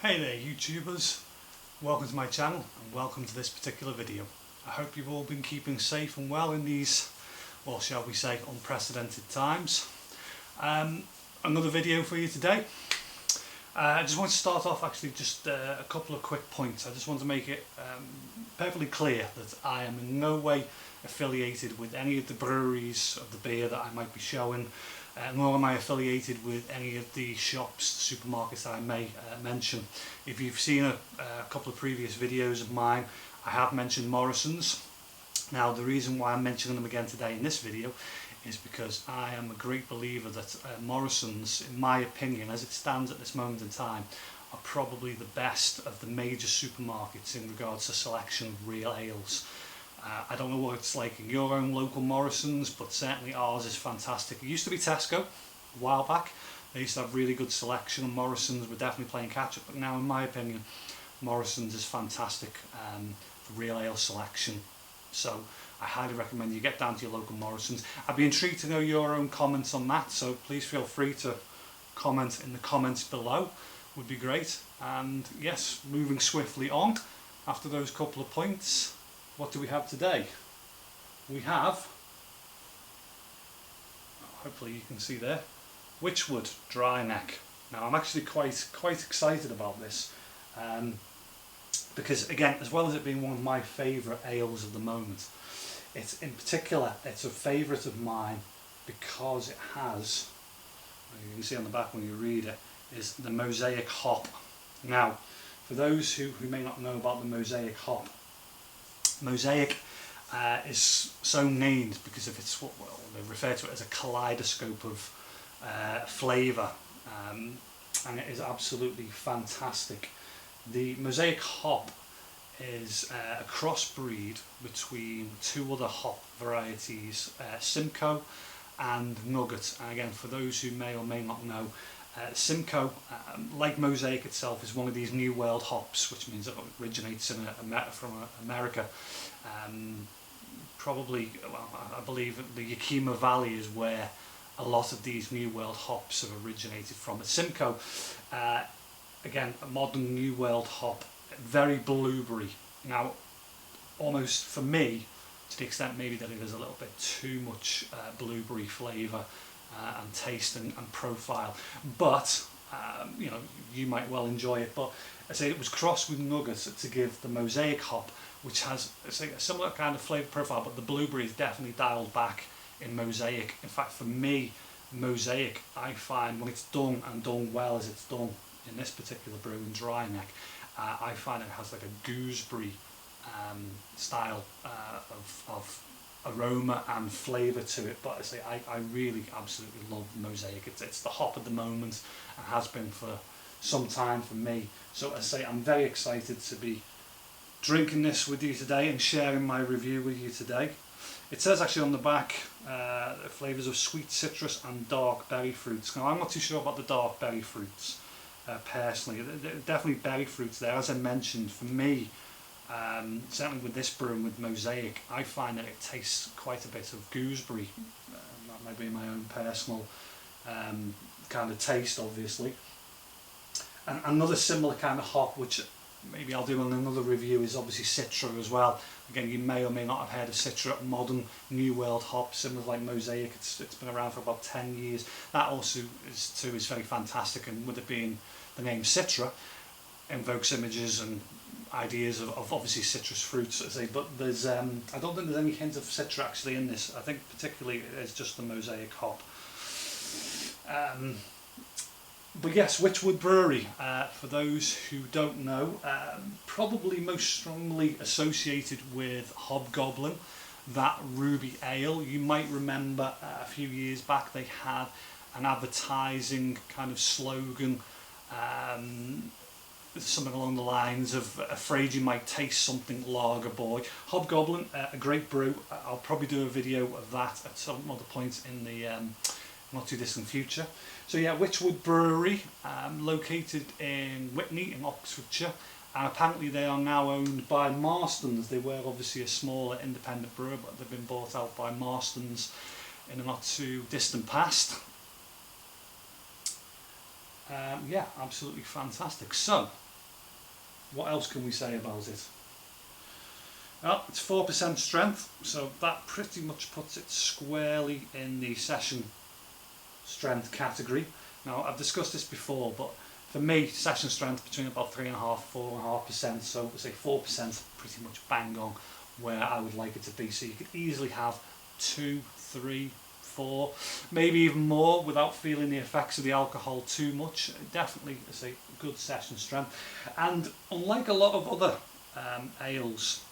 Hey there YouTubers, welcome to my channel and welcome to this particular video. I hope you've all been keeping safe and well in these, well, shall we say, unprecedented times. Another video for you today. I just want to start off actually just a couple of quick points. I just want to make it perfectly clear that I am in no way affiliated with any of the breweries of the beer that I might be showing, nor am I affiliated with any of the shops, the supermarkets that I may mention. If you've seen a couple of previous videos of mine, I have mentioned Morrison's. Now the reason why I'm mentioning them again today in this video is because I am a great believer that Morrison's, in my opinion, as it stands at this moment in time, are probably the best of the major supermarkets in regards to selection of real ales. I don't know what it's like in your own local Morrison's, but certainly ours is fantastic. It used to be Tesco a while back. They used to have really good selection, and Morrison's were definitely playing catch up. But now, in my opinion, Morrison's is fantastic for real ale selection. So I highly recommend you get down to your local Morrison's. I'd be intrigued to know your own comments on that, so please feel free to comment in the comments below. Would be great. And yes, moving swiftly on after those couple of points. What do we have today? We have, hopefully you can see there, Wychwood Dry Neck. Now I'm actually quite excited about this because, again, as well as it being one of my favourite ales of the moment, it's a favourite of mine because it has, you can see on the back when you read it, is the Mosaic hop. Now, for those who may not know about the Mosaic hop, Mosaic is so named because of its, well, they refer to it as a kaleidoscope of flavour, and it is absolutely fantastic. The Mosaic hop is a crossbreed between two other hop varieties, Simcoe and Nugget. And again, for those who may or may not know, Simcoe, like Mosaic itself, is one of these New World hops, which means it originates from America. Probably, well, I believe the Yakima Valley is where a lot of these New World hops have originated from. But Simcoe, again, a modern New World hop, very blueberry. Now, almost for me, to the extent maybe that it is a little bit too much blueberry flavour and taste and profile, but you know, you might well enjoy it. But I say it was crossed with Nuggets to give the Mosaic hop, which has a similar kind of flavour profile, but the blueberry is definitely dialed back in Mosaic. In fact, for me, Mosaic, I find when it's done and done well as it's done in this particular brew in Dry Neck, I find it has like a gooseberry style of aroma and flavour to it. But I say I really absolutely love Mosaic. It's the hop at the moment and has been for some time for me. So I say I'm very excited to be drinking this with you today and sharing my review with you today. It says actually on the back flavours of sweet citrus and dark berry fruits. Now I'm not too sure about the dark berry fruits personally. There are definitely berry fruits there. As I mentioned, for me, certainly with this brew and with Mosaic, I find that it tastes quite a bit of gooseberry. That might be my own personal kind of taste, obviously. And another similar kind of hop, which maybe I'll do on another review, is obviously Citra as well. Again, you may or may not have heard of Citra, modern New World hop, similar like Mosaic. It's been around for about 10 years. That also is very fantastic, and with it being the name Citra, invokes images and ideas of obviously citrus fruits, I say, but there's I don't think there's any hint of Citra actually in this. I think particularly it's just the Mosaic hop. But yes, Wychwood Brewery, for those who don't know, probably most strongly associated with Hobgoblin, that ruby ale. You might remember a few years back they had an advertising kind of slogan, something along the lines of "afraid you might taste something, lager boy." Hobgoblin, a great brew. I'll probably do a video of that at some other point in the not too distant future. So yeah, Wychwood Brewery, located in Witney in Oxfordshire, and apparently they are now owned by Marston's. They were obviously a smaller independent brewer, but they've been bought out by Marston's in a not too distant past. Yeah, absolutely fantastic. So what else can we say about it? Well, it's 4% strength, so that pretty much puts it squarely in the session strength category. Now, I've discussed this before, but for me, session strength between about 3.5%, 4.5%, so say 4% pretty much bang on where I would like it to be. So you could easily have 2, 3, 4, maybe even more without feeling the effects of the alcohol too much. Definitely, I say, good session strength. And unlike a lot of other ales,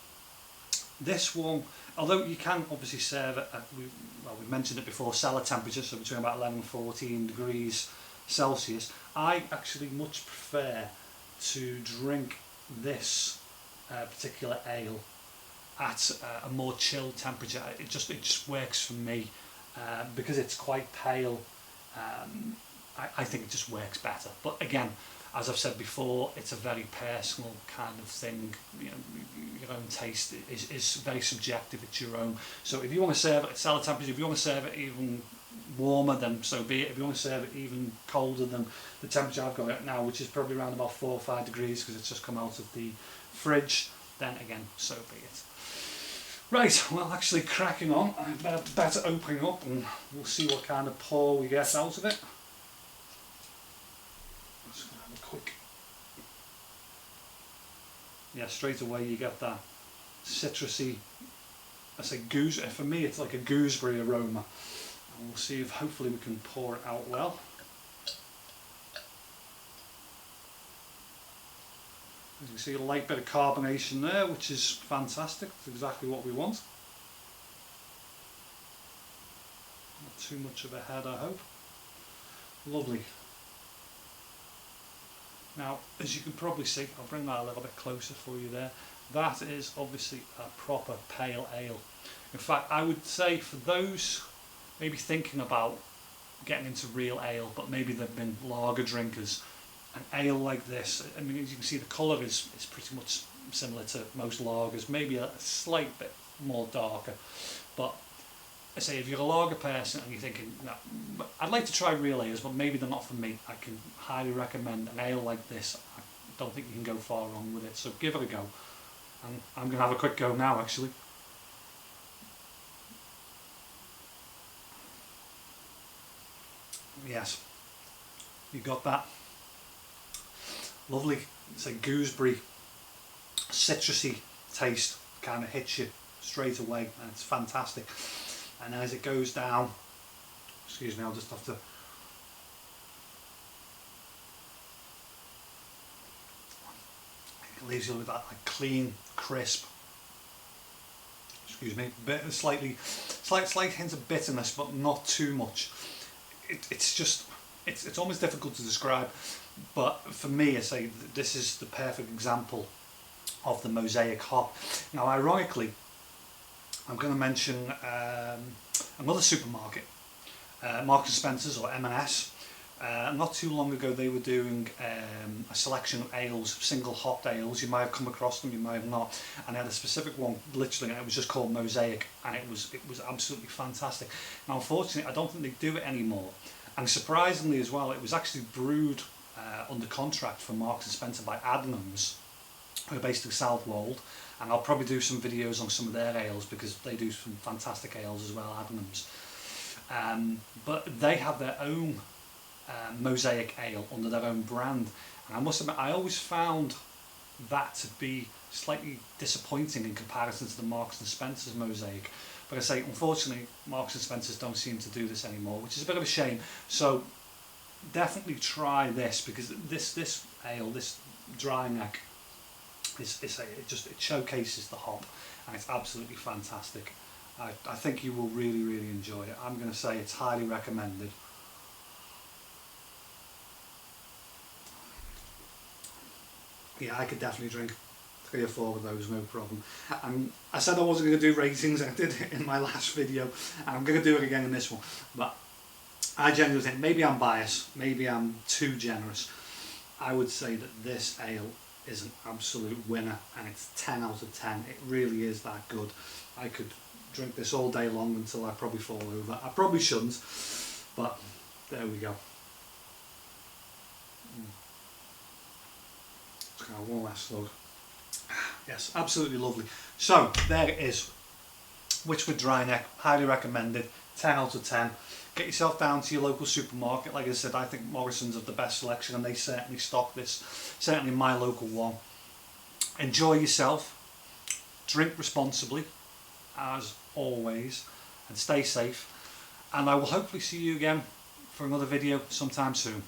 this one, although you can obviously serve it at, we've mentioned it before, cellar temperature, so between about 11 and 14 degrees Celsius, I actually much prefer to drink this particular ale at a more chilled temperature. It just works for me because it's quite pale. I think it just works better. But again, as I've said before, it's a very personal kind of thing. You know, your own taste is very subjective. It's your own. So if you want to serve it at cellar temperature, if you want to serve it even warmer, then so be it. If you want to serve it even colder than the temperature I've got it now, which is probably around about 4 or 5 degrees because it's just come out of the fridge, then again, so be it. Right, well, actually cracking on, I better open up and we'll see what kind of pour we get out of it. Just gonna have a quick. Yeah, straight away you get that citrusy, I say gooseberry, for me it's like a gooseberry aroma. And we'll see if hopefully we can pour it out well. As you can see, a light bit of carbonation there, which is fantastic. It's exactly what we want. Not too much of a head, I hope. Lovely. Now, as you can probably see, I'll bring that a little bit closer for you there. That is obviously a proper pale ale. In fact, I would say for those maybe thinking about getting into real ale, but maybe they've been lager drinkers, an ale like this, I mean, as you can see, the colour is pretty much similar to most lagers, maybe a slight bit more darker. But I say, if you're a lager person and you're thinking, no, I'd like to try real ales, but maybe they're not for me, I can highly recommend an ale like this. I don't think you can go far wrong with it, so give it a go. And I'm going to have a quick go now, actually. Yes, you got that. Lovely, it's a gooseberry, citrusy taste, kind of hits you straight away, and it's fantastic. And as it goes down, excuse me, I'll just have to. It leaves you with that like clean, crisp. Excuse me, bit slight hint of bitterness, but not too much. It's just, it's almost difficult to describe. But for me, I say this is the perfect example of the mosaic hop. Now, ironically, I'm going to mention another supermarket, Marks and Spencer's or M&S. Not too long ago, they were doing a selection of ales, single hopped ales. You might have come across them, you might have not. And they had a specific one, literally, and it was just called Mosaic, and it was absolutely fantastic. Now, unfortunately, I don't think they do it anymore. And surprisingly as well, it was actually brewed under contract for Marks and Spencer by Adnams, who are based in Southwold, and I'll probably do some videos on some of their ales because they do some fantastic ales as well, Adnams. But they have their own Mosaic ale under their own brand, and I must admit I always found that to be slightly disappointing in comparison to the Marks and Spencer's Mosaic. But I say, unfortunately, Marks and Spencer's don't seem to do this anymore, which is a bit of a shame. So definitely try this, because this ale, this dry neck, it showcases the hop, and it's absolutely fantastic. I think you will really, really enjoy it. I'm going to say it's highly recommended. Yeah, I could definitely drink 3 or 4 of those, no problem. I said I wasn't going to do ratings, I did it in my last video, and I'm going to do it again in this one. But I genuinely think, maybe I'm biased, maybe I'm too generous, I would say that this ale is an absolute winner, and it's 10 out of 10. It really is that good. I could drink this all day long until I probably fall over. I probably shouldn't, but there we go. Let's go one last slug. Yes, absolutely lovely. So there it is. Wychwood dry neck, highly recommended, 10 out of 10. Get yourself down to your local supermarket. Like I said, I think Morrison's have the best selection and they certainly stock this, certainly my local one. Enjoy yourself, drink responsibly, as always, and stay safe. And I will hopefully see you again for another video sometime soon.